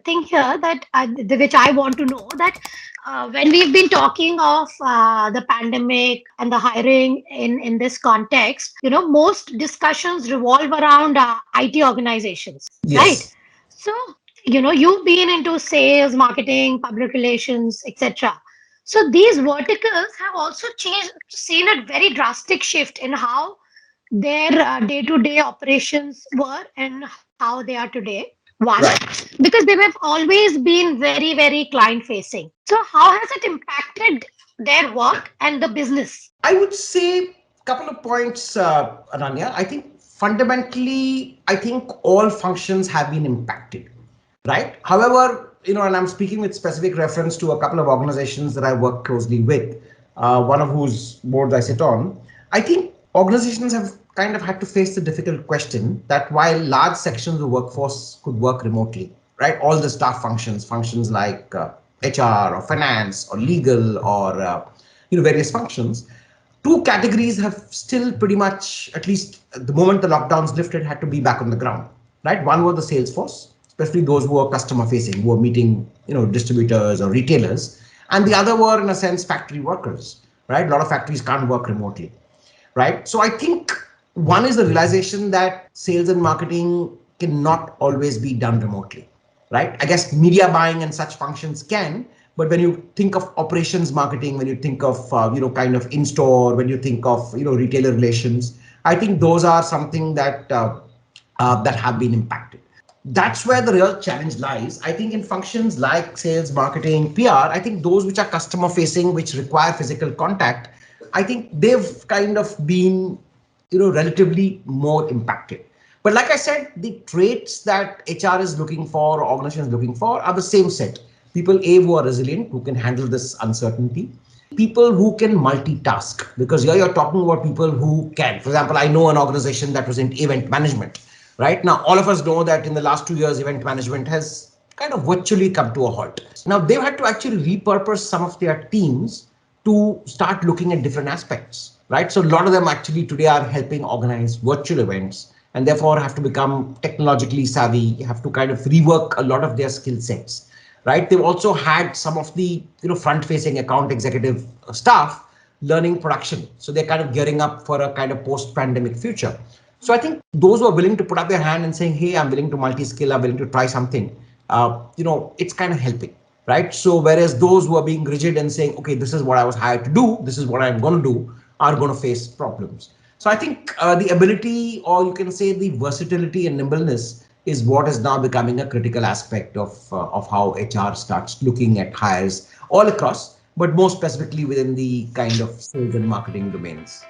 thing here that which I want to know that when we've been talking of the pandemic and the hiring in this context, most discussions revolve around IT organizations, right? Yes. So, you've been into sales, marketing, public relations, etc. So these verticals have also seen a very drastic shift in how their day-to-day operations were and how they are today. One, Right. because they have always been very, very client-facing. So how has it impacted their work and the business? I would say a couple of points, Ananya. I think fundamentally, I think all functions have been impacted, right? However, and I'm speaking with specific reference to a couple of organizations that I work closely with, one of whose boards I sit on. I think organizations have kind of had to face the difficult question that while large sections of workforce could work remotely, right? All the staff functions like HR or finance or legal or various functions, two categories have still pretty much, at least at the moment the lockdowns lifted, had to be back on the ground, right? One was the sales force, especially those who are customer facing, who are meeting, distributors or retailers, and the other were, in a sense, factory workers, right? A lot of factories can't work remotely, right? So I think one is the realization that sales and marketing cannot always be done remotely, right? I guess media buying and such functions can, but when you think of operations marketing, when you think of kind of in store, when you think of retailer relations, I think those are something that have been impacted. That's where the real challenge lies. I think in functions like sales, marketing, PR, I think those which are customer facing, which require physical contact, I think they've kind of been, relatively more impacted. But like I said, the traits that HR is looking for, or organization is looking for, are the same set. People A, who are resilient, who can handle this uncertainty. People who can multitask, because here you're talking about people who can. For example, I know an organization that was in event management. Right now, all of us know that in the last 2 years, event management has kind of virtually come to a halt. Now, they've had to actually repurpose some of their teams to start looking at different aspects, right? So a lot of them actually today are helping organize virtual events and therefore have to become technologically savvy, have to kind of rework a lot of their skill sets, right? They've also had some of the front facing account executive staff learning production. So they're kind of gearing up for a kind of post pandemic future. So I think those who are willing to put up their hand and saying, hey, I'm willing to multi-skill, I'm willing to try something, it's kind of helping, right? So whereas those who are being rigid and saying, okay, this is what I was hired to do, this is what I'm going to do, are going to face problems. So I think the ability, or you can say the versatility and nimbleness, is what is now becoming a critical aspect of how HR starts looking at hires all across, but more specifically within the kind of sales and marketing domains.